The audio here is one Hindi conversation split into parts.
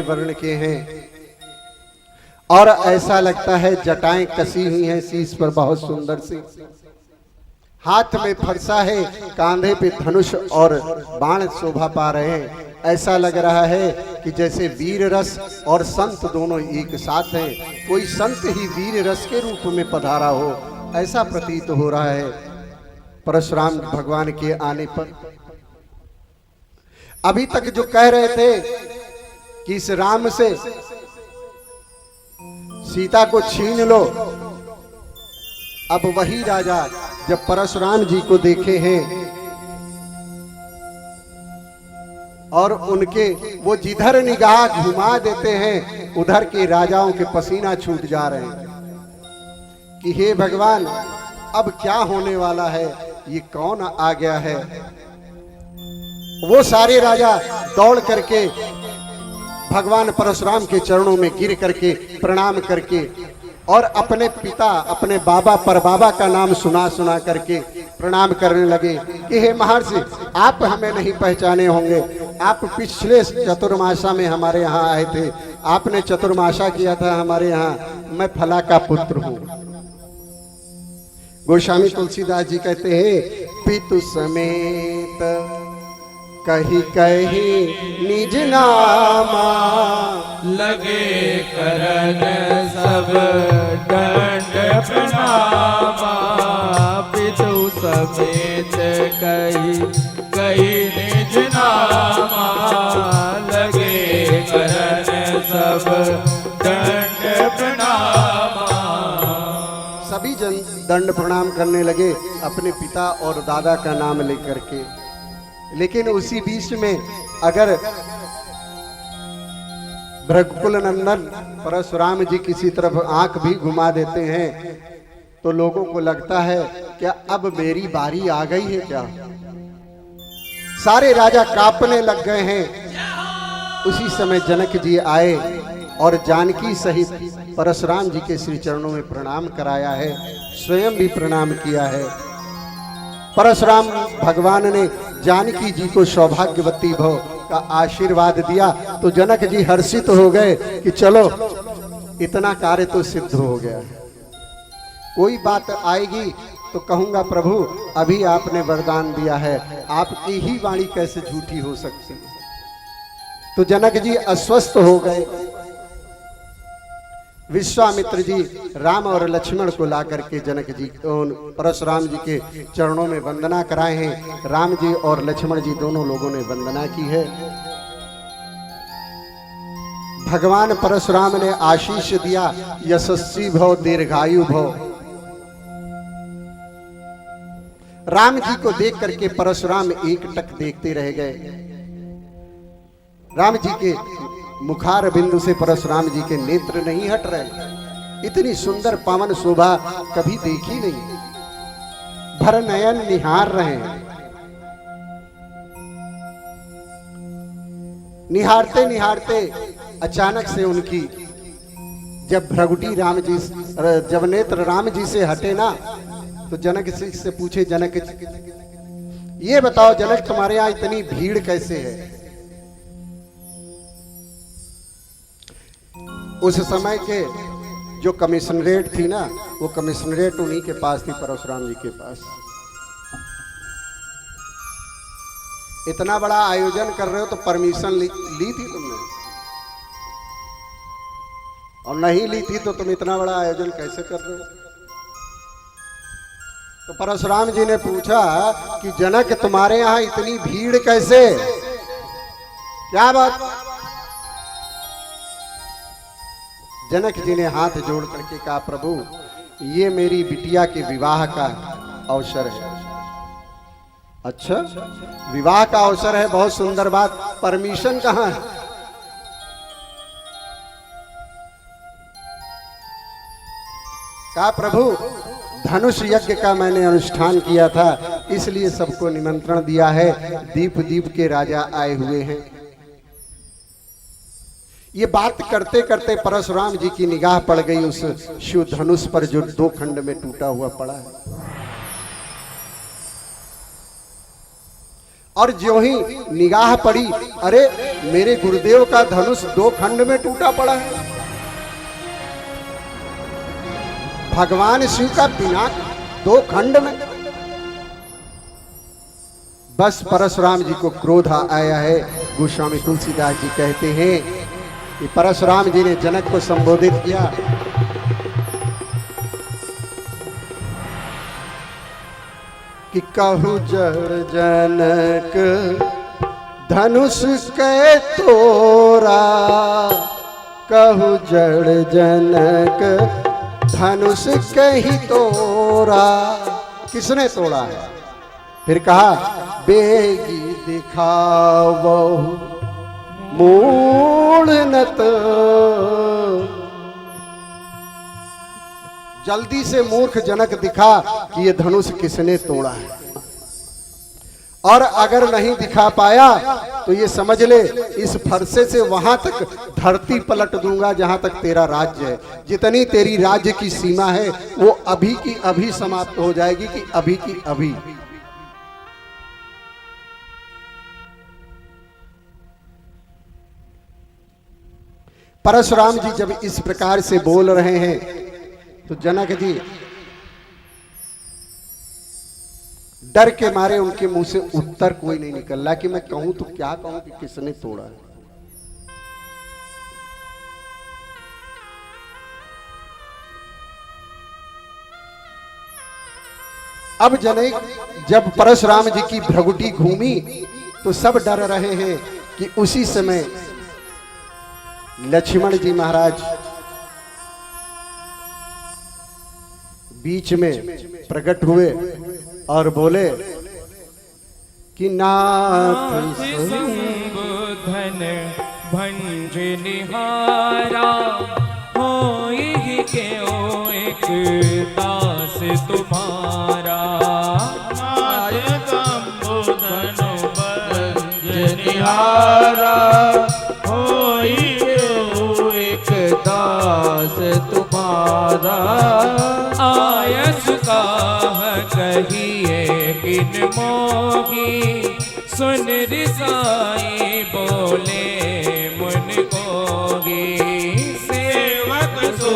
वर्ण के हैं और ऐसा लगता है जटाएं कसी हुई हैं शीश पर बहुत सुंदर सी, हाथ में फरसा है, कांधे पे धनुष और बाण शोभा पा रहे हैं। ऐसा लग रहा है कि जैसे वीर रस और संत दोनों एक साथ हैं, कोई संत ही वीर रस के रूप में पधारा हो, ऐसा प्रतीत हो रहा है परशुराम भगवान के आने पर। अभी तक जो कह रहे थे कि इस राम से सीता को छीन लो, अब वही राजा जब परशुराम जी को देखे हैं और उनके वो जिधर निगाह घुमा देते हैं उधर के राजाओं के पसीना छूट जा रहे हैं कि हे भगवान अब क्या होने वाला है, ये कौन आ गया है। वो सारे राजा दौड़ करके भगवान परशुराम के चरणों में गिर करके प्रणाम करके और अपने पिता अपने बाबा परबाबा का नाम सुना सुना करके प्रणाम करने लगे कि हे महर्षि आप हमें नहीं पहचाने होंगे, आप पिछले चतुर्मासा में हमारे यहाँ आए थे, आपने चतुर्मासा किया था हमारे यहाँ, मैं फला का पुत्र हूँ। गोस्वामी तुलसीदास जी कहते हैं पितु समेत कही कही निज नामा, लगे करन सब दंड प्रणामा। पितु समेत कही कही निज नामा, लगे करन सब दंड प्रणामा। सभी जन दंड प्रणाम करने लगे अपने पिता और दादा का नाम लेकर के। लेकिन उसी बीच में अगर भृगुकुल नंदन परशुराम जी किसी तरफ आंख भी घुमा देते हैं तो लोगों को लगता है क्या अब मेरी बारी आ गई है क्या। सारे राजा कांपने लग गए हैं। उसी समय जनक जी आए और जानकी सहित परशुराम जी के श्री चरणों में प्रणाम कराया है, स्वयं भी प्रणाम किया है। परशुराम भगवान ने जानकी जी को सौभाग्यवती भव का आशीर्वाद दिया तो जनक जी हर्षित हो गए कि चलो इतना कार्य तो सिद्ध हो गया। कोई बात आएगी तो कहूंगा प्रभु अभी आपने वरदान दिया है, आपकी ही वाणी कैसे झूठी हो सकती है। तो जनक जी अस्वस्थ हो गए। विश्वामित्र जी राम और लक्ष्मण को ला करके जनक जी परशुराम जी के चरणों में वंदना कराए हैं। राम जी और लक्ष्मण जी दोनों लोगों ने वंदना की है। भगवान परशुराम ने आशीष दिया यशस्वी भव दीर्घायु भव। राम जी को देख करके परशुराम एकटक देखते रह गए। राम जी के मुखार बिंदु से परशुराम जी के नेत्र नहीं हट रहे। इतनी सुंदर पावन शोभा कभी देखी नहीं। भर नयन निहार रहे हैं। निहारते निहारते अचानक से उनकी जब भ्रगुटी राम जी जब नेत्र राम जी से हटे ना तो जनक से पूछे जनक ये बताओ जनक तुम्हारे यहाँ इतनी भीड़ कैसे है। उस समय के जो कमिश्नरेट थी ना वो कमिश्नरेट उन्हीं के पास थी, परशुराम जी के पास। इतना बड़ा आयोजन कर रहे हो तो परमिशन ली थी तुमने, और नहीं ली थी तो तुम इतना बड़ा आयोजन कैसे कर रहे हो। तो परशुराम जी ने पूछा कि जनक तुम्हारे यहाँ इतनी भीड़ कैसे, क्या बात। जनक जी ने हाथ जोड़ करके कहा प्रभु ये मेरी बिटिया के विवाह का अवसर है। अच्छा विवाह का अवसर है, बहुत सुंदर बात, परमिशन कहाँ है। कहा प्रभु धनुष यज्ञ का मैंने अनुष्ठान किया था इसलिए सबको निमंत्रण दिया है, दीप दीप के राजा आए हुए हैं। ये बात करते करते परशुराम जी की निगाह पड़ गई उस शिव धनुष पर जो दो खंड में टूटा हुआ पड़ा है। और जो ही निगाह पड़ी अरे मेरे गुरुदेव का धनुष 2 खंड में टूटा पड़ा है। भगवान शिव का पिनाक 2 खंड में। बस परशुराम जी को क्रोध आया है। गोस्वामी तुलसीदास जी कहते हैं कि परशुराम जी ने जनक को संबोधित किया, कि कहु जड़ जनक धनुष कै तोरा, कहु जड़ जनक धनुष कहीं तोरा। किसने तोड़ा है? फिर कहा, बेगी दिखावो मूढ़ नत। जल्दी से मूर्ख जनक दिखा कि ये धनुष किसने तोड़ा है। और अगर नहीं दिखा पाया तो ये समझ ले, इस फरसे से वहां तक धरती पलट दूंगा जहां तक तेरा राज्य है। जितनी तेरी राज्य की सीमा है वो अभी की अभी समाप्त हो जाएगी, कि अभी की अभी। परशुराम जी जब इस प्रकार से बोल रहे हैं तो जनक जी डर के मारे उनके मुंह से उत्तर कोई नहीं निकल रहा कि मैं कहूं तो क्या कहूं कि किसने तोड़ा है। अब जब परशुराम जी की भ्रगुटी घूमी तो सब डर रहे हैं कि उसी समय लक्ष्मण जी महाराज बीच में प्रकट हुए और बोले कि नाथ संबोधन भंज निहारा, होई क्यों एक दास तुम्हारा। नाथ संबोधन भंज निहारा, होई क्यों एक दास तुम्हारा। आयस का कहिए किन मोगी, सुन रिसाई बोले मुन कोगी। सेवक सो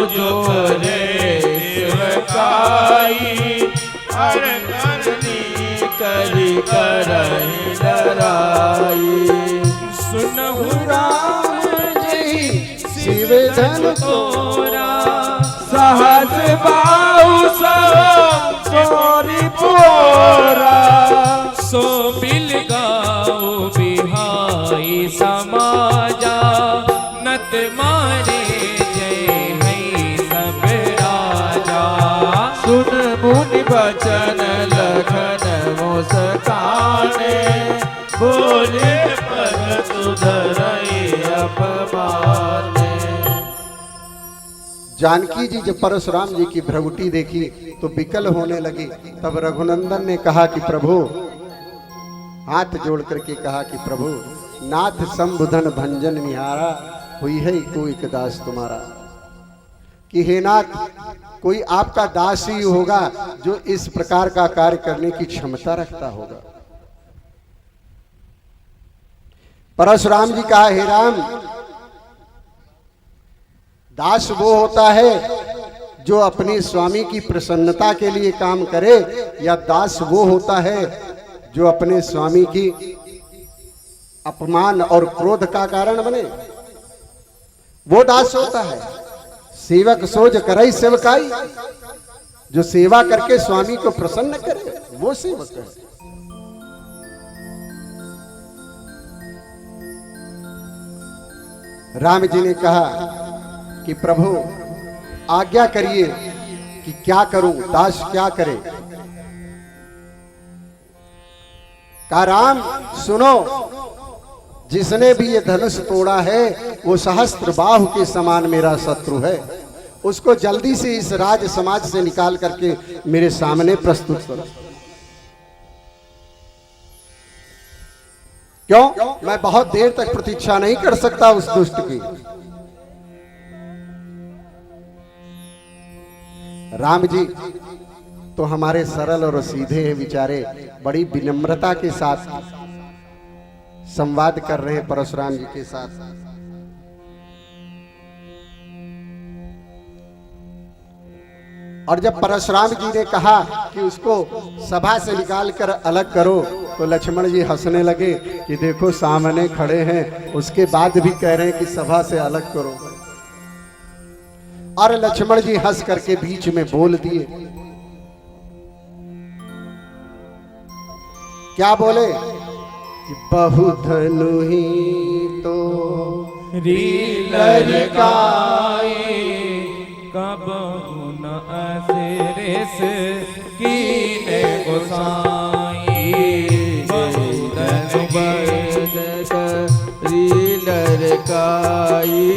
जो करे सेवकाई, हर करनी करी करई डराई। सुनहु राम जी शिव धन तोरा, सहज बाहु सोरी पोरा। सो बिल गाओ बिहाई समाजा, नत मारे जय है सब राजा। सुन मुनि बचन लखन मुस्काने, बोले पर सुधरई अपमाने। जानकी जी जब परशुराम जी की भ्रगुटी देखी तो विकल होने लगी। तब रघुनंदन ने कहा कि प्रभु, हाथ जोड़ करके कहा कि प्रभु, नाथ संबुधन भंजन निहारा, हुई है कोई एक दास तुम्हारा। कि हे नाथ, कोई आपका दास ही होगा जो इस प्रकार का कार्य करने की क्षमता रखता होगा। परशुराम जी कहा, हे राम, दास वो होता है जो अपने स्वामी की प्रसन्नता के लिए काम करे, या दास वो होता है जो अपने स्वामी की अपमान और क्रोध का कारण बने। वो दास होता है। सेवक सोज करई सेवकाई, जो सेवा करके स्वामी को प्रसन्न करे वो सेवक है। राम जी ने कहा कि प्रभु आज्ञा करिए कि क्या करूं, दास क्या करे। कहा, राम सुनो, जिसने भी ये धनुष तोड़ा है वो सहस्त्र बाहु के समान मेरा शत्रु है। उसको जल्दी से इस राज समाज से निकाल करके मेरे सामने प्रस्तुत करो। क्यों? मैं बहुत देर तक प्रतीक्षा नहीं कर सकता उस दुष्ट की। राम जी तो हमारे सरल और सीधे हैं बेचारे, बड़ी विनम्रता के साथ संवाद कर रहे हैं परशुराम जी के साथ। और जब परशुराम जी ने कहा कि उसको सभा से निकाल कर अलग करो, तो लक्ष्मण जी हंसने लगे कि देखो सामने खड़े हैं, उसके बाद भी कह रहे हैं कि सभा से अलग करो। और लक्ष्मण जी हंस करके बीच में बोल दिए, क्या बोले कि बहुधनु ही तो लड़काई कब न असिरिस कीने गोसाई। लड़काई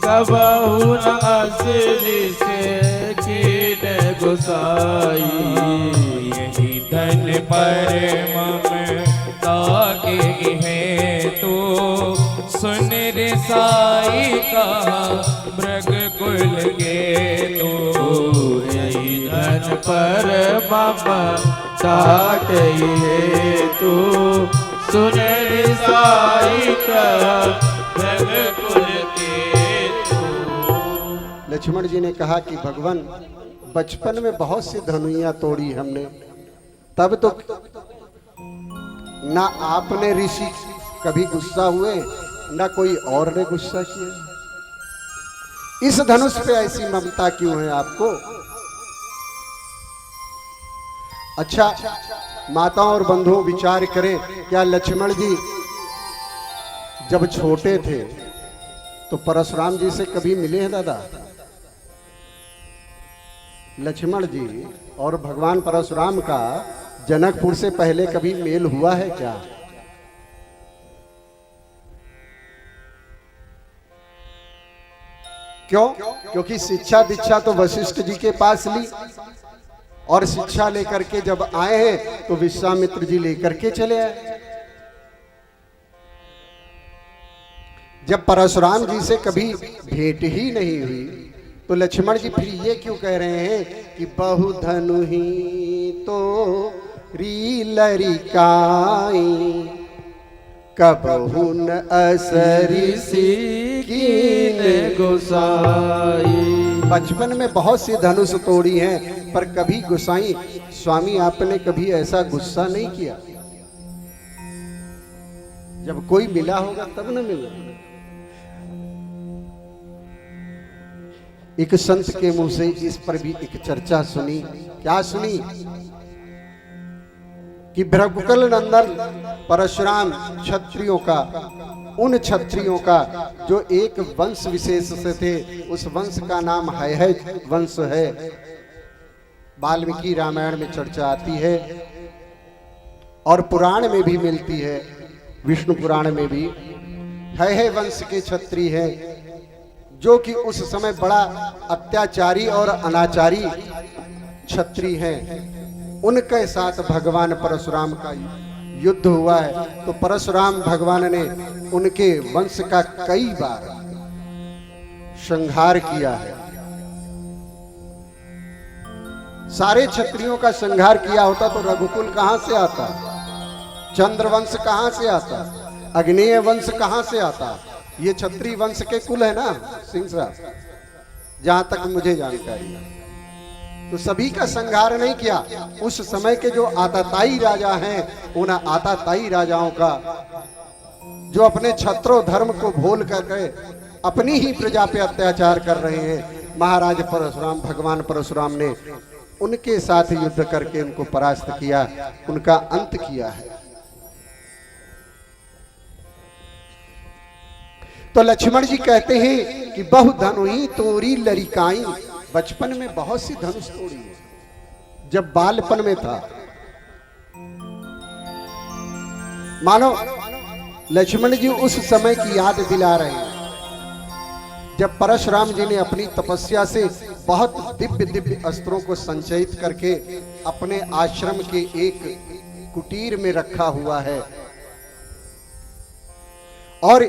कबहु न असिरिस कीने गोसाई। यही धन पर ममता के है तो सुन रे साई कहा मृग कुल के तो। यही धन पर ममता के हेतु सुन रे साई कहा मृग कुल के तो। लक्ष्मण जी ने कहा कि भगवान बचपन में बहुत सी धनुइयां तोड़ी हमने, तब तो ना आपने ऋषि कभी गुस्सा हुए, ना कोई और ने गुस्सा किया। इस धनुष पे ऐसी ममता क्यों है आपको? अच्छा माताओं और बंधुओं विचार करें, क्या लक्ष्मण जी जब छोटे थे तो परशुराम जी से कभी मिले हैं दादा? लक्ष्मण जी और भगवान परशुराम का जनकपुर से पहले कभी मेल हुआ है क्या? क्यों? क्योंकि शिक्षा दीक्षा तो वशिष्ठ जी के पास ली, और शिक्षा लेकर के जब आए हैं तो विश्वामित्र जी लेकर के चले आए। जब परशुराम जी से कभी भेंट ही नहीं हुई तो लक्ष्मण जी फिर ये क्यों कह रहे हैं कि बहुधनु ही तो लड़काई कबहु न असरिसी कीने गोसाई। बचपन में बहुत सी धनुष तोड़ी हैं, पर कभी गोसाई स्वामी आपने कभी ऐसा गुस्सा नहीं किया। जब कोई मिला होगा तब न मिला। एक संत के मुंह से इस पर भी एक चर्चा सुनी। क्या सुनी? कि भृगुकुल नंदन परशुराम क्षत्रियों का, उन क्षत्रियों का जो एक वंश विशेष से थे, उस वंश का नाम है वंश है। वाल्मीकि रामायण में चर्चा आती है और पुराण में भी मिलती है, विष्णु पुराण में भी है वंश के क्षत्रिय है, जो कि उस समय बड़ा अत्याचारी और अनाचारी क्षत्रिय हैं। उनके साथ भगवान परशुराम का युद्ध हुआ है, तो परशुराम भगवान ने उनके वंश का कई बार संहार किया है। सारे क्षत्रियों का संहार किया होता तो रघुकुल कहां से आता? चंद्रवंश कहां से आता? अग्नेय वंश कहां से आता? ये क्षत्रिय वंश के कुल है ना सिंह साहब, जहां तक मुझे जानकारी है। तो सभी का संहार नहीं किया। उस समय के जो आताताई राजा हैं, उन आताताई राजाओं का जो अपने क्षत्रो धर्म को भूल करके अपनी ही प्रजा पे अत्याचार कर रहे हैं, महाराज परशुराम, भगवान परशुराम ने उनके साथ युद्ध करके उनको परास्त किया, उनका अंत किया है। तो लक्ष्मण जी कहते हैं कि बहु धनुही तोरी लड़काई, बचपन में बहुत सी धनुष तोड़ी है। जब बालपन में था, मानो लक्ष्मण जी उस समय की याद दिला रहे हैं जब परशुराम जी ने अपनी तपस्या से बहुत दिव्य दिव्य अस्त्रों को संचयित करके अपने आश्रम के एक कुटीर में रखा हुआ है, और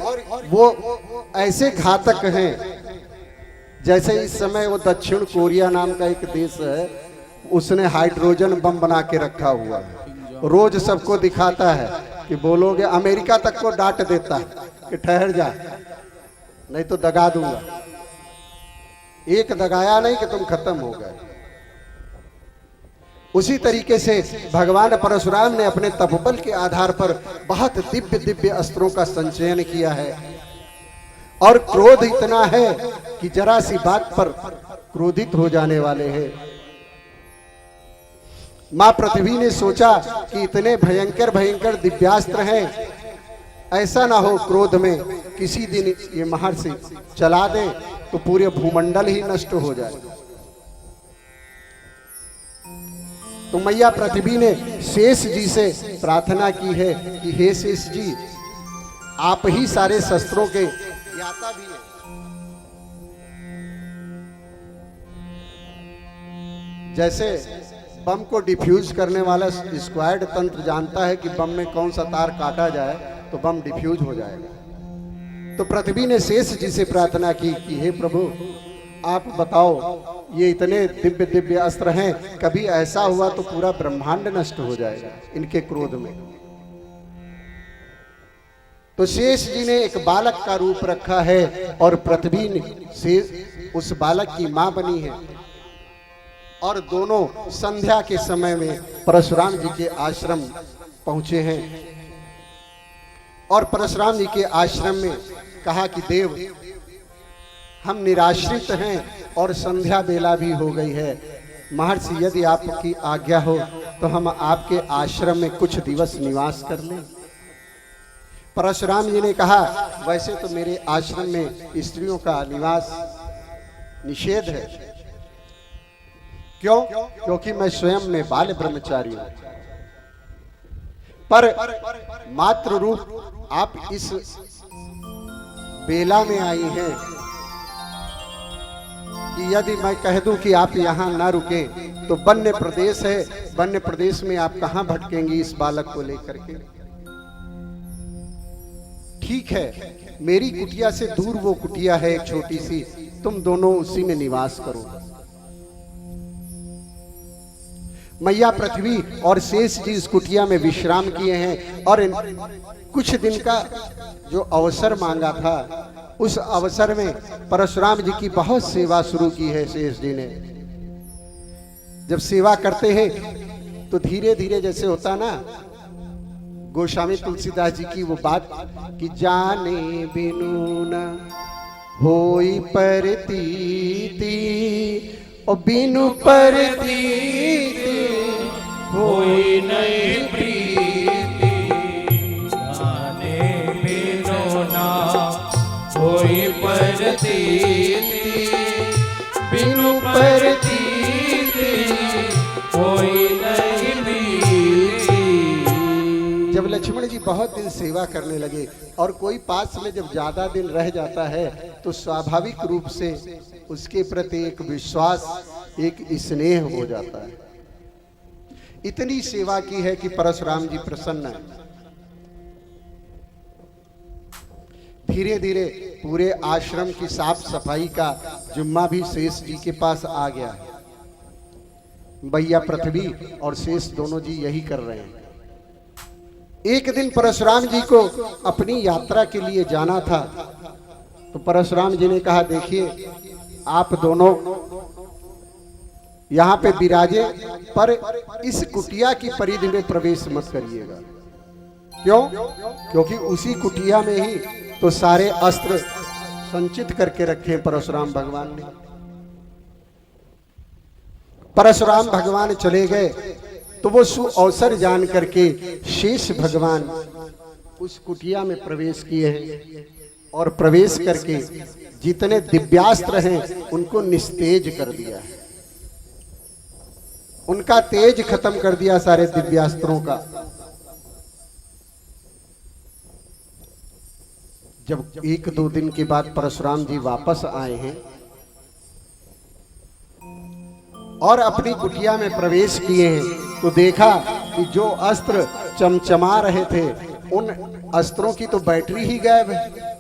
वो ऐसे घातक हैं जैसे इस समय वो दक्षिण कोरिया नाम का एक देश है, उसने हाइड्रोजन बम बना के रखा हुआ है। रोज सबको दिखाता है कि कि बोलोगे अमेरिका तक को डांट देता है कि ठहर जा, नहीं तो दगा दूंगा। एक दगाया नहीं कि तुम खत्म हो गए। उसी तरीके से भगवान परशुराम ने अपने तपोबल के आधार पर बहुत दिव्य दिव्य अस्त्रों का संचयन किया है। और क्रोध इतना है कि जरा सी बात पर क्रोधित हो जाने वाले हैं। मां पृथ्वी ने सोचा कि इतने भयंकर भयंकर दिव्यास्त्र हैं, ऐसा ना हो क्रोध में किसी दिन ये महर्षि चला दे तो पूरे भूमंडल ही नष्ट हो जाए। तो मैया पृथ्वी ने शेष जी से प्रार्थना की है कि हे शेष जी, आप ही सारे शस्त्रों के ज्ञाता भी हैं। जैसे बम को डिफ्यूज करने वाला स्क्वाड तंत्र जानता है कि बम में कौन सा तार काटा जाए तो बम डिफ्यूज हो जाएगा। तो पृथ्वी ने शेष जी से प्रार्थना की कि हे प्रभु, आप बताओ, ये इतने दिव्य दिव्य अस्त्र हैं, कभी ऐसा हुआ तो पूरा ब्रह्मांड नष्ट हो जाएगा इनके क्रोध में। तो शेष जी ने एक बालक का रूप रखा है और पृथ्वी ने शेष उस बालक की मां बनी है। और दोनों संध्या के समय में परशुराम जी के आश्रम पहुंचे हैं और परशुराम जी के आश्रम में कहा कि देव, हम निराश्रित हैं और संध्या बेला भी हो गई है। महर्षि, यदि आपकी आज्ञा हो तो हम आपके आश्रम में कुछ दिवस निवास कर लें। परशुराम जी ने कहा, वैसे तो मेरे आश्रम में स्त्रियों का निवास निषेध है। क्यों? क्योंकि मैं स्वयं में बाल ब्रह्मचारी हूं। पर मात्र रूप आप इस बेला में आई हैं कि यदि मैं कह दूं कि आप यहां ना रुके तो वन्य प्रदेश है, वन्य प्रदेश में आप कहां भटकेंगी इस बालक को लेकर के। ठीक है, मेरी कुटिया से दूर वो कुटिया है एक छोटी सी, तुम दोनों उसी में निवास करो। मैया पृथ्वी और शेष जी इस कुटिया में विश्राम किए हैं और कुछ दिन का जो अवसर मांगा था उस अवसर में परशुराम जी की बहुत सेवा शुरू की है शेष जी ने। जब सेवा करते हैं तो धीरे धीरे जैसे होता ना, गोस्वामी तुलसीदास जी की वो बात कि जाने बिनु न होई परतीति और बिनु परतीति होई नहीं प्रीति। जाने बिनु ना होई परतीति, बिनु परतीति होई नहीं प्रीति। जब लक्ष्मण जी बहुत दिन सेवा करने लगे और कोई पास में जब ज्यादा दिन रह जाता है तो स्वाभाविक रूप से उसके प्रति एक विश्वास, एक स्नेह हो जाता है। इतनी सेवा की है कि परशुराम जी प्रसन्न है। धीरे धीरे पूरे आश्रम की साफ सफाई का जिम्मा भी शेष जी के पास आ गया है। भैया पृथ्वी और शेष दोनों जी यही कर रहे हैं। एक दिन परशुराम जी को अपनी यात्रा के लिए जाना था तो परशुराम जी ने कहा, देखिए आप दोनों यहाँ पे विराजे, पर इस कुटिया की परिधि में प्रवेश मत करिएगा। क्यों? क्योंकि उसी कुटिया में ही तो सारे अस्त्र संचित करके रखे परशुराम भगवान ने। परशुराम भगवान चले गए तो वो सु अवसर जान करके शेष भगवान उस कुटिया में प्रवेश किए हैं और प्रवेश करके जितने दिव्यास्त्र हैं उनको निस्तेज कर दिया है। उनका तेज खत्म कर दिया सारे दिव्यास्त्रों का। जब एक दो दिन के बाद परशुराम जी वापस आए हैं और अपनी कुटिया में प्रवेश किए हैं तो देखा कि जो अस्त्र चमचमा रहे थे उन अस्त्रों की तो बैटरी ही गायब है।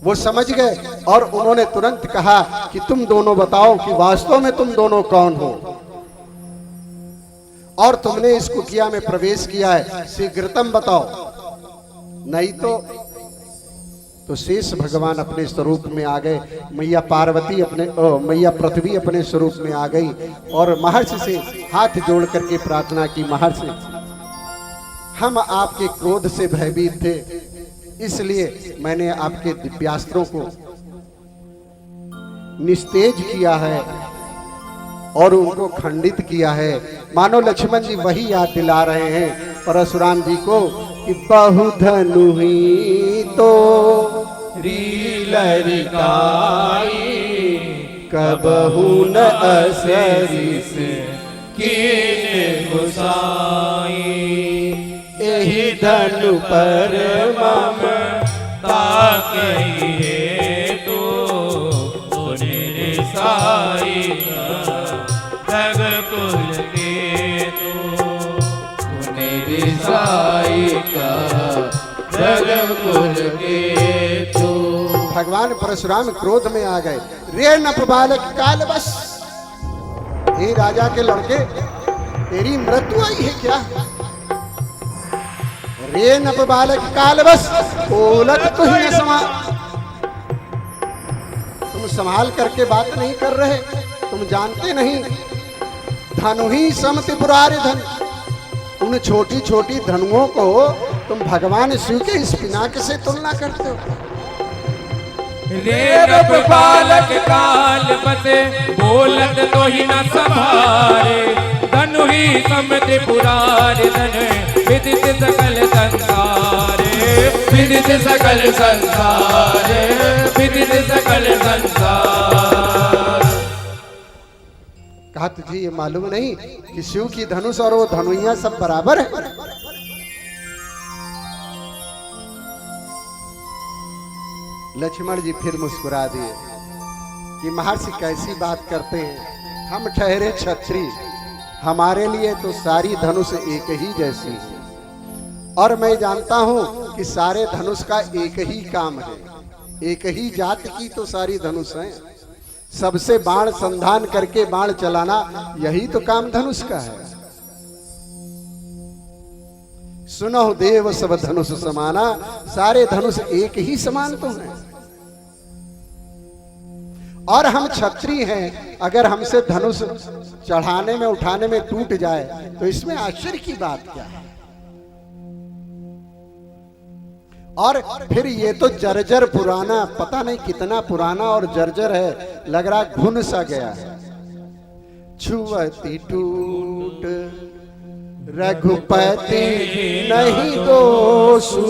वो समझ गए और उन्होंने तुरंत कहा कि तुम दोनों बताओ कि वास्तव में तुम दोनों कौन हो। और तुमने इस कुटिया में प्रवेश किया है, शीघ्रतम बताओ, नहीं तो शेष भगवान अपने स्वरूप में आ गए। मैया पार्वती मैया पृथ्वी अपने स्वरूप में आ गई और महर्षि से हाथ जोड़ करके प्रार्थना की, महर्षि हम आपके क्रोध से भयभीत थे, इसलिए मैंने आपके दिव्यास्त्रों को निस्तेज किया है और उनको खंडित किया है। मानो लक्ष्मण जी वही याद दिला रहे हैं परशुराम जी को कि बहुधनु ही तो लरिकाई कबहू न असरिस कीन गुसाई, एहि धनु पर मम ताकई हेतु निरसाई जग कुल केतु, निरसाई का जग कुल केतु। भगवान परशुराम क्रोध में आ गए। रे नप बालक काल बस, हे राजा के लड़के, तेरी मृत्यु आई है क्या? रे नप बालक काल बस, बोलत तो ही न तुम संभाल करके बात नहीं कर रहे, तुम जानते नहीं धनु ही समति पुरारे धन, उन छोटी छोटी धनुओं को तुम भगवान शिव के इस पिनाक से तुलना करते हो। रे नप बालक काल बसे, बोलत तो ही न संभारे, धनु ही समति पुरारे धन, विदित सकल संसारे, विदित सकल संसारे, विदित सकल संसार। कहा तुझे ये मालूम नहीं कि शिव की धनुष और वो धनुइया सब बराबर है? लक्ष्मण जी फिर मुस्कुरा दिए कि महर्षि कैसी बात करते हैं, हम ठहरे क्षत्रिय, हमारे लिए तो सारी धनुष एक ही जैसी है और मैं जानता हूं कि सारे धनुष का एक ही काम है, एक ही जात की तो सारी धनुष है, सबसे बाण संधान करके बाण चलाना यही तो काम धनुष का है। सुनो देव सब धनुष समाना, सारे धनुष एक ही समान तो हैं और हम क्षत्रिय हैं, अगर हमसे धनुष चढ़ाने में उठाने में टूट जाए तो इसमें आश्चर्य की बात क्या है? और फिर ये तो जर्जर पुराना, पता नहीं कितना पुराना और जर्जर है, लग रहा घुन सा गया है। छुअति टूट रघुपति नहीं दोषु,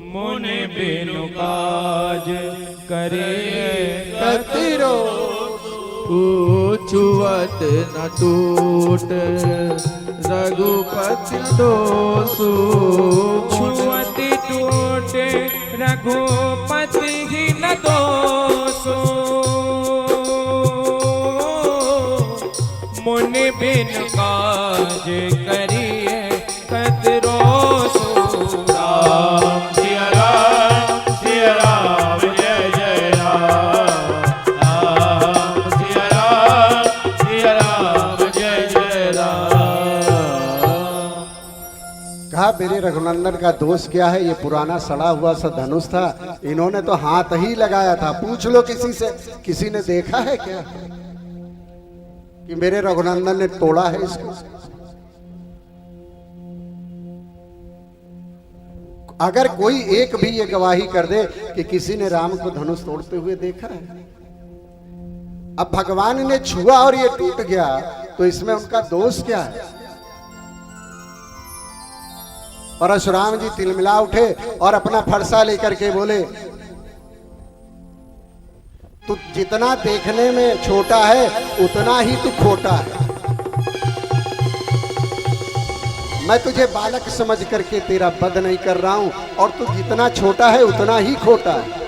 मुनि बिनु काज करे कतिरो छुअत न टूट रघुपति दोषु, छुअति टूटे रघुपति ही न दोषो, मुनि बिन काज करिए कतरो सो। राम सिया राम, सिया राम जय जय राम, राम सिया राम जय जय राम। कहा मेरे रघुनंदन का दोष क्या है? ये पुराना सड़ा हुआ सा धनुष था, इन्होंने तो हाथ ही लगाया था। पूछ लो किसी से, किसी ने देखा है क्या कि मेरे रघुनंदन ने तोड़ा है इसको? अगर कोई एक भी ये गवाही कर दे कि किसी ने राम को धनुष तोड़ते हुए देखा है। अब भगवान ने छुआ और ये टूट गया तो इसमें उनका दोष क्या है? परशुराम जी तिलमिला उठे और अपना फरसा लेकर के बोले, तू जितना देखने में छोटा है उतना ही तू खोटा है। मैं तुझे बालक समझ करके तेरा वध नहीं कर रहा हूं और तू जितना छोटा है उतना ही खोटा है।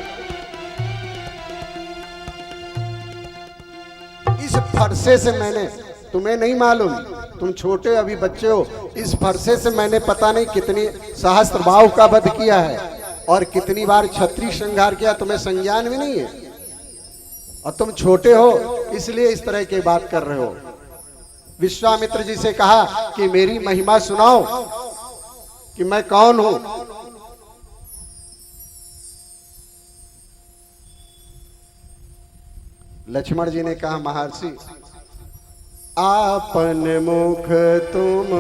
इस फरसे से मैंने, तुम्हें नहीं मालूम, तुम छोटे अभी बच्चे हो, इस फरसे से मैंने पता नहीं कितनी सहस्त्र भाव का वध किया है और कितनी बार क्षत्रिय संहार किया, तुम्हें संज्ञान भी नहीं है और तुम छोटे हो इसलिए इस तरह की बात कर रहे हो। विश्वामित्र जी से कहा कि मेरी महिमा सुनाओ कि मैं कौन हूं। लक्ष्मण जी ने कहा महर्षि, आपन मुख तुम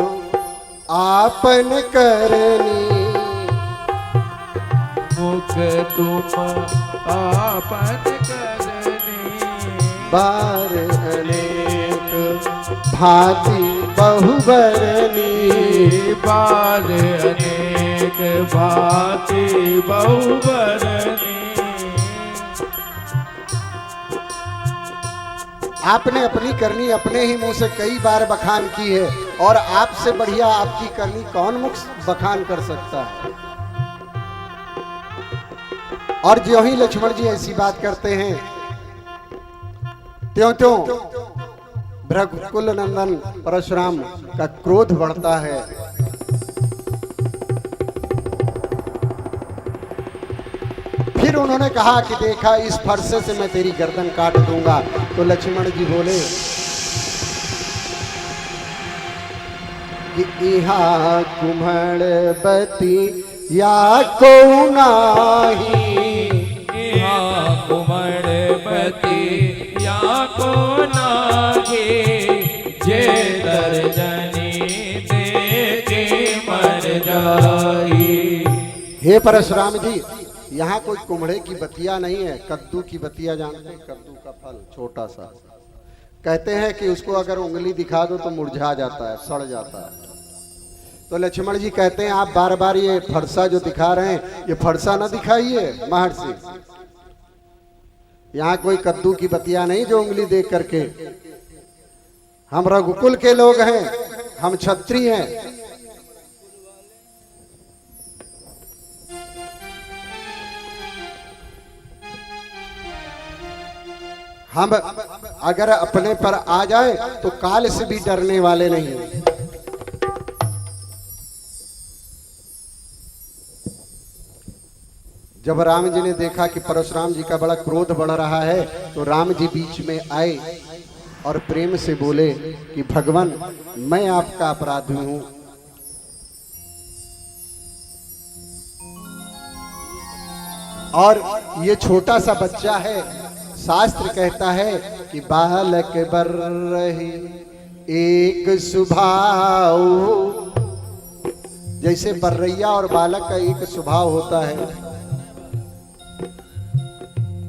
आपन करनी, मुख तुम आपन करनी, बार अनेक भांति बहुबरनी, बार अनेक भांति बहुबरनी। आपने अपनी करनी अपने ही मुंह से कई बार बखान की है, और आपसे बढ़िया आपकी करनी कौन मुख बखान कर सकता है। और ज्यों ही लक्ष्मण जी ऐसी बात करते हैं, त्यों त्यों भृगुकुल नंदन परशुराम का क्रोध बढ़ता है। फिर उन्होंने कहा कि देखा, इस फरसे से मैं तेरी गर्दन काट दूंगा। तो लक्ष्मण जी बोले कि इहा कुम्हड़बती या को नाही, इहा कुम्हड़बती या को नाही, जे दर्जनी देके मर जाई। हे परशुराम जी, यहाँ कोई कुम्हड़े की बतिया नहीं है, कद्दू की बतिया जानते हैं? कद्दू का फल छोटा सा, कहते हैं कि उसको अगर उंगली दिखा दो तो मुरझा जाता है, सड़ जाता है। तो लक्ष्मण जी कहते हैं आप बार बार ये फरसा जो दिखा रहे हैं, ये फरसा ना दिखाइए महर्षि। यहाँ कोई कद्दू की बतिया नहीं जो उंगली देख करके, हम रघुकुल के लोग हैं, हम क्षत्रिय हैं। हम अगर अपने पर आ जाए तो काल से भी डरने वाले नहीं हैं। जब राम जी ने देखा कि परशुराम जी का बड़ा क्रोध बढ़ रहा है, तो राम जी बीच में आए और प्रेम से बोले कि भगवान, मैं आपका अपराधी हूं। और ये छोटा सा बच्चा है, शास्त्र कहता है कि बालक बर रही एक स्वभाव, जैसे बर्रैया और बालक का एक स्वभाव होता है,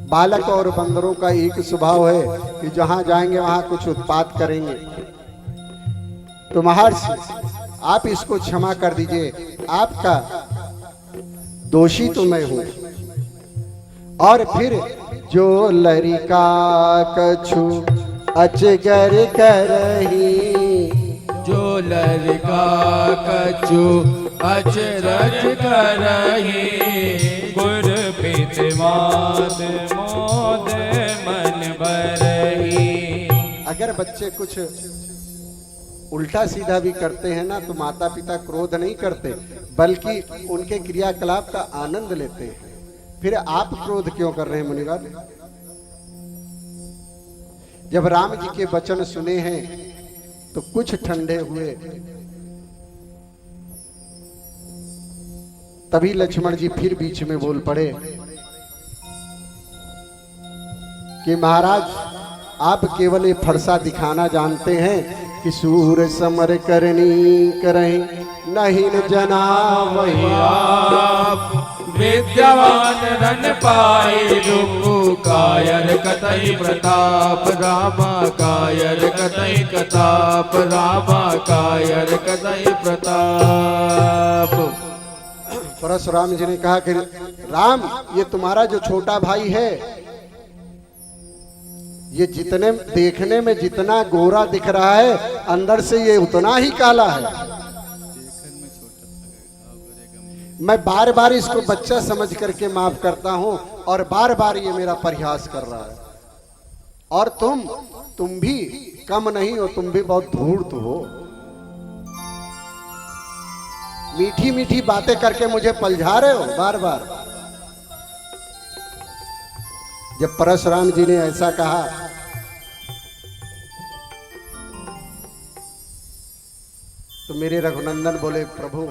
बालक और बंदरों का एक स्वभाव है कि जहां जाएंगे वहां कुछ उत्पात करेंगे। तो महर्षि आप इसको क्षमा कर दीजिए, आपका दोषी तो मैं हूं। और फिर जो लरिका कछु अजगर करही, जो ललिका कछु अचरज करही, गुर पितवाद मोद मन भरही। अगर बच्चे कुछ उल्टा सीधा भी करते हैं ना, तो माता पिता क्रोध नहीं करते, बल्कि उनके क्रियाकलाप का आनंद लेते हैं। फिर आप क्रोध क्यों कर रहे हैं मुनिवर? जब राम जी के वचन सुने हैं तो कुछ ठंडे हुए। तभी लक्ष्मण जी फिर बीच में बोल पड़े कि महाराज, आप केवल ये फरसा दिखाना जानते हैं कि सूर समर करनी करें, नहीं न जना वही आप। विद्यावान रन पाए रुकु, कायर कतई प्रताप रामा, कायर कतई कताप रामा, कायर कतई प्रताप। परशुराम जी ने कहा कि राम, ये तुम्हारा जो छोटा भाई है, ये जितने देखने में जितना गोरा दिख रहा है, अंदर से ये उतना ही काला है। मैं बार बार इसको बच्चा समझ करके माफ करता हूं, और बार बार ये मेरा परिहास कर रहा है। और तुम भी कम नहीं हो, तुम भी बहुत धूर्त हो। मीठी मीठी बातें करके मुझे पलझा रहे हो बार बार। जब परशुराम जी ने ऐसा कहा तो मेरे रघुनंदन बोले, प्रभु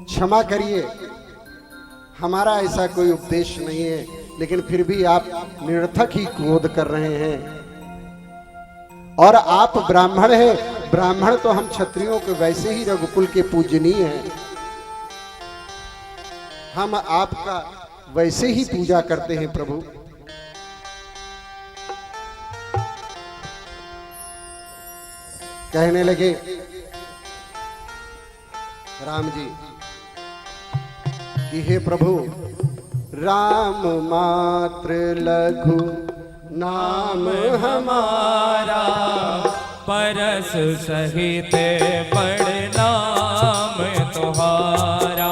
क्षमा करिए, हमारा ऐसा कोई उपदेश नहीं है, लेकिन फिर भी आप निरर्थक ही क्रोध कर रहे हैं। और आप ब्राह्मण हैं, ब्राह्मण तो हम क्षत्रियों के वैसे ही रघुकुल के पूजनीय हैं, हम आपका वैसे ही पूजा करते हैं प्रभु। कहने लगे राम जी कि हे प्रभु, राम मात्र लघु नाम हमारा, परस सहित बड़ नाम तुम्हारा।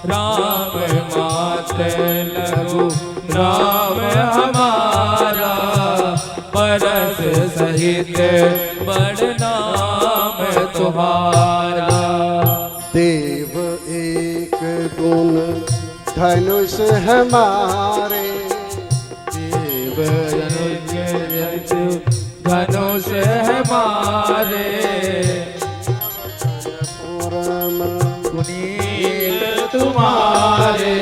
राम मात्र लघु नाम हमारा, परस सहित बड़ नाम तुम्हारा। देव एक गुण धनुष हमारे, देव धनुष हमारे, परम पुनीत तुम्हारे।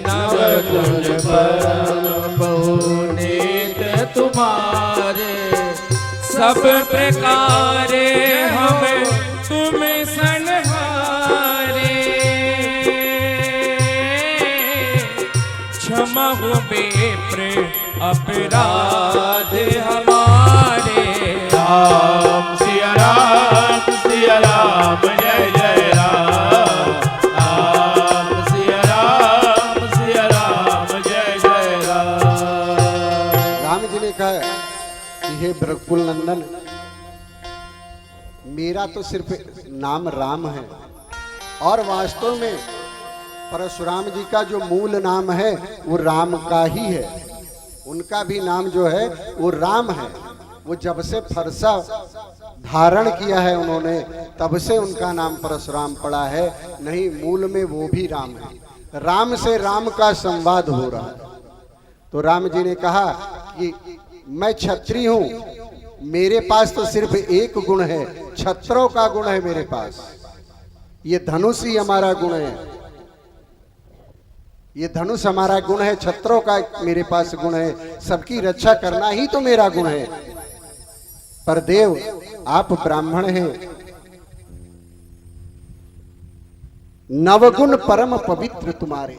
नव गुण परम पुनीत तुम्हारे। सब प्रकारे हम तुम सनहारे, क्षमा हो बेप्र अपराध हमारे। राम सिया राम, सिया राम जय जय राम। राम सिया राम, सिया राम जय जय राम। राम जी ने कहा कि हे रघुकुल नंदन, मेरा तो सिर्फ नाम राम है, और वास्तव में परशुराम जी का जो मूल नाम है वो राम का ही है। उनका भी नाम जो है वो राम है। वो जब से फरसा धारण किया है उन्होंने, तब से उनका नाम परशुराम पड़ा है, नहीं मूल में वो भी राम है। राम से राम का संवाद हो रहा है। तो राम जी ने कहा कि मैं क्षत्रिय हूं, मेरे पास तो सिर्फ एक गुण है, क्षत्रों का गुण है मेरे पास। ये धनुष ही हमारा गुण है, ये धनुष हमारा गुण है, क्षत्रों का मेरे पास गुण है, सबकी रक्षा करना ही तो मेरा गुण है। पर देव, आप ब्राह्मण हैं, नवगुण परम पवित्र तुम्हारे,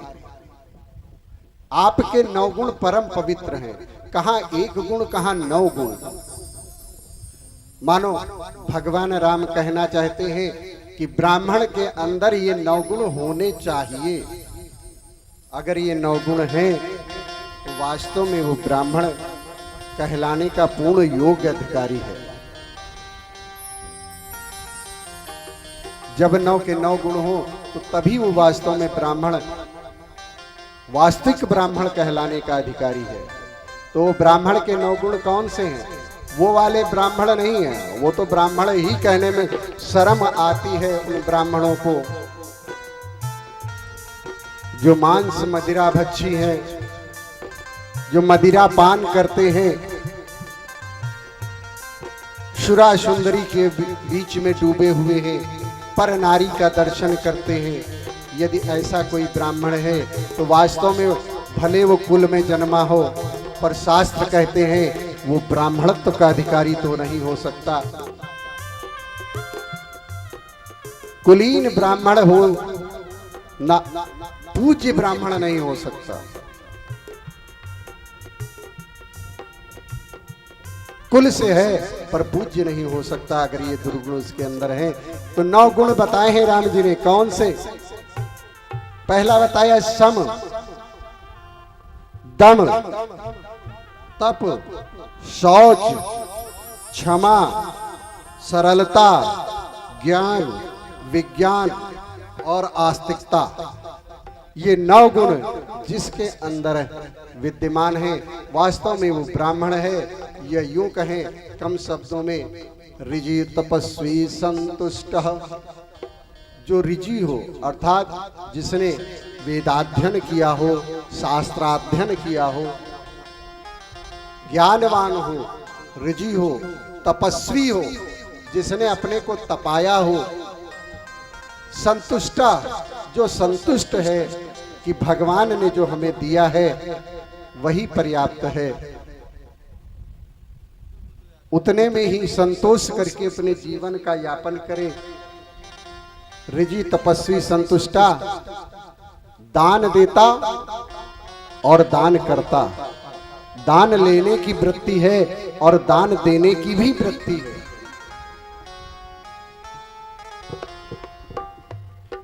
आपके नवगुण परम पवित्र हैं। कहां एक गुण, कहां 9 गुण। मानो भगवान राम कहना चाहते हैं कि ब्राह्मण के अंदर ये 9 गुण होने चाहिए। अगर ये 9 गुण हैं तो वास्तव में वो ब्राह्मण कहलाने का पूर्ण योग्य अधिकारी है। जब 9 के 9 गुण हो तो तभी वो वास्तव में ब्राह्मण, वास्तविक ब्राह्मण कहलाने का अधिकारी है। तो ब्राह्मण के 9 गुण कौन से हैं? वो वाले ब्राह्मण नहीं है, वो तो ब्राह्मण ही कहने में शर्म आती है उन ब्राह्मणों को जो मांस मदिरा भक्षी हैं, जो मदिरा पान करते हैं, शुरा सुंदरी के बीच में डूबे हुए हैं, पर नारी का दर्शन करते हैं। यदि ऐसा कोई ब्राह्मण है तो वास्तव में भले वो कुल में जन्मा हो, पर शास्त्र कहते हैं वो ब्राह्मणत्व का अधिकारी तो नहीं हो सकता। कुलीन ब्राह्मण हो ना, पूज्य ब्राह्मण नहीं हो सकता। कुल से है पर पूज्य नहीं हो सकता अगर ये दुर्गुण उसके अंदर है। तो 9 गुण बताए हैं राम जी ने। कौन से? पहला बताया सम, दम, तप, शौच, क्षमा, सरलता, ज्ञान, विज्ञान और आस्तिकता। ये 9 गुण जिसके अंदर विद्यमान है वास्तव में वो ब्राह्मण है। या यूं कहें कम शब्दों में, ऋजि तपस्वी संतुष्ट। जो ऋजि हो अर्थात जिसने वेदाध्ययन किया हो, शास्त्राध्ययन किया हो, ज्ञानवान हो, ऋजि हो, तपस्वी हो, जिसने अपने को तपाया हो, संतुष्टा, जो संतुष्ट है कि भगवान ने जो हमें दिया है वही पर्याप्त है, उतने में ही संतोष करके अपने जीवन का यापन करे। ऋजि तपस्वी संतुष्टा, दान देता और दान करता। दान लेने की वृत्ति है और दान देने की भी वृत्ति है।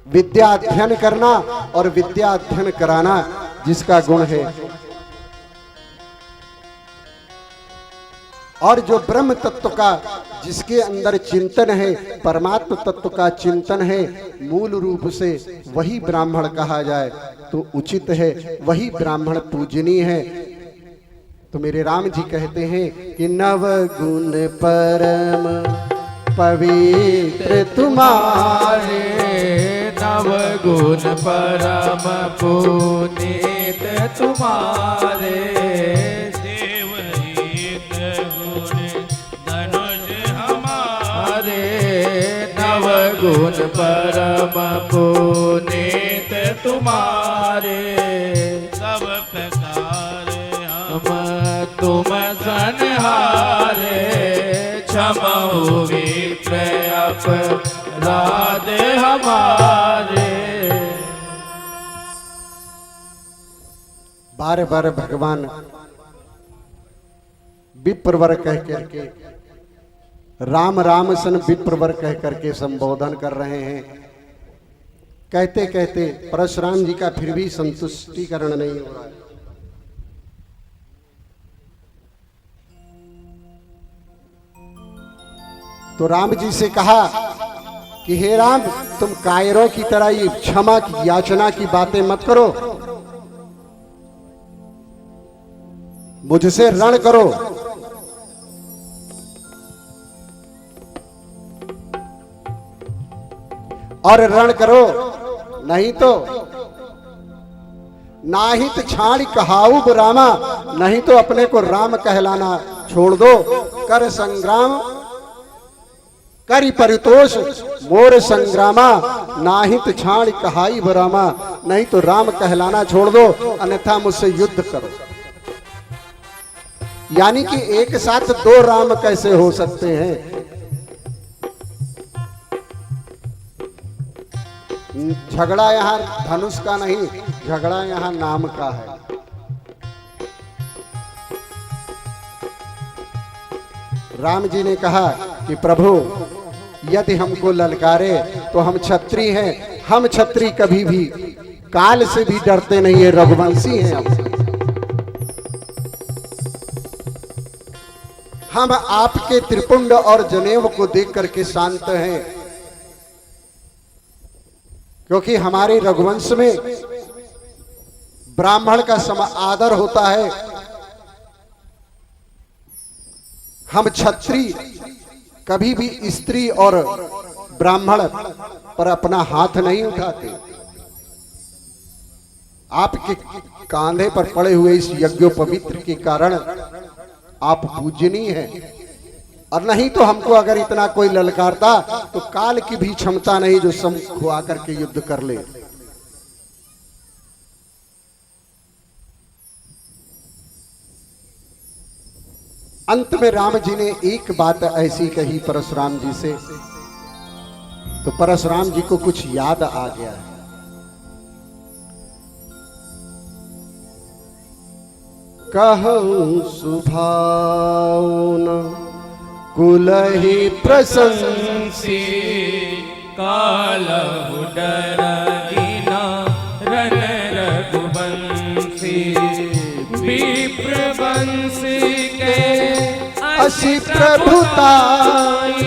विद्या अध्ययन करना और विद्या अध्ययन कराना जिसका गुण है, और जो ब्रह्म तत्व का जिसके अंदर चिंतन है, परमात्म तत्व का चिंतन है, मूल रूप से वही ब्राह्मण कहा जाए तो उचित है, वही ब्राह्मण पूजनीय है। तो मेरे राम जी कहते हैं कि नव गुण परम पवित्र तुम्हारे, नव गुण परम पुनीत तुम्हारे, देव एक गुण धनुष हमारे, नव गुण परम पुनीत तुम्हारे, सब प्रकार हम तुम संहारे, क्षमो विप्र अपराध हमारे। बार बार भगवान विप्रवर कह करके, राम राम सन विप्रवर कह करके संबोधन कर रहे हैं। कहते कहते परशुराम जी का फिर भी संतुष्टिकरण नहीं हो रहा है। तो राम जी से कहा कि हे राम, तुम कायरों की तरह ये क्षमा की याचना की बातें मत करो, मुझसे रण करो। और रण करो, नहीं तो नाहित छाड़ कहाऊ रामा, नहीं तो अपने को राम कहलाना छोड़ दो। कर संग्राम करी परितोष मोर संग्रामा, नाहित छाड़ कहाई बरामा, नहीं तो राम कहलाना छोड़ दो, अन्यथा मुझसे युद्ध करो। यानी कि एक साथ दो राम कैसे हो सकते हैं? झगड़ा यहां धनुष का नहीं, झगड़ा यहां नाम का है। राम जी ने कहा कि प्रभु, यदि हमको ललकारे तो हम क्षत्रिय हैं, हम क्षत्रिय कभी भी काल से भी डरते नहीं है, रघुवंशी हैं हम आपके त्रिपुंड और जनेऊ को देख करके शांत हैं, क्योंकि हमारे रघुवंश में ब्राह्मण का आदर होता है। हम क्षत्रिय कभी भी स्त्री और ब्राह्मण पर अपना हाथ नहीं उठाते। आपके कांधे पर पड़े हुए इस यज्ञोपवीत्र के कारण आप पूजनीय हैं, और नहीं तो हमको अगर इतना कोई ललकारता तो काल की भी क्षमता नहीं जो सम्मुख आकर के युद्ध कर ले। अंत में राम जी ने एक बात ऐसी कही परशुराम जी से, तो परशुराम जी को कुछ याद आ गया है। कहूं सुभावन कुलहि प्रशंसी, कालहु डरगिना रन रघुवंशी, विप्रवंशी के असी प्रभुताई,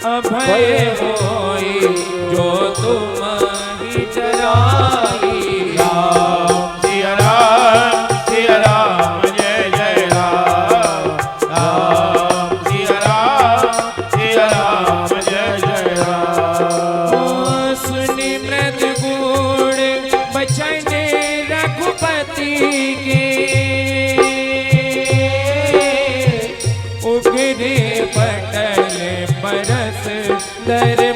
अभय होई जो तुम ही चराई। सिया राम जय जय राम, राम सिया राम जय जय राम। सुनि मृद गुण बचन रघुपति के,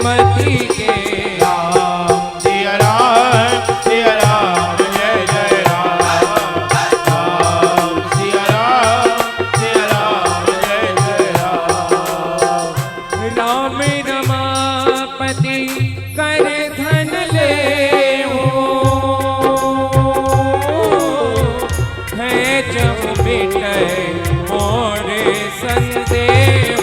सुमति के राम सिया राम जय जय राम राम सिया राम जय जय राम राम रमापति कर धन ले है जब बेटे मोरे संदेह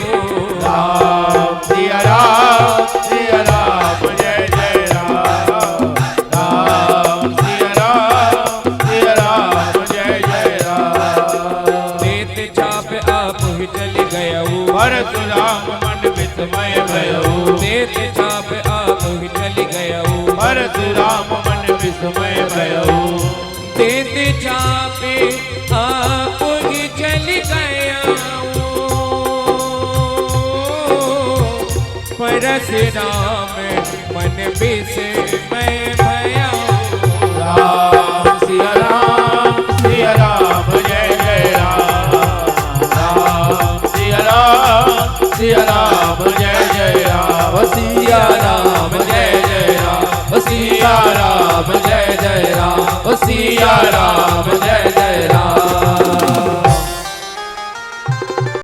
राम सिया राम जय जय राम राम सिया राम जय जय राम देत चाप आप ही चल गयऊ परशुराम मन विस्मय भयऊ देत चाप आप ही चल गयऊ परशुराम मन विस्मय भयऊ देत चाप आप ही चल गयऊ परशुराम मन विस्मय भयऊ राम सिया राम जय जय राम राम सिया राम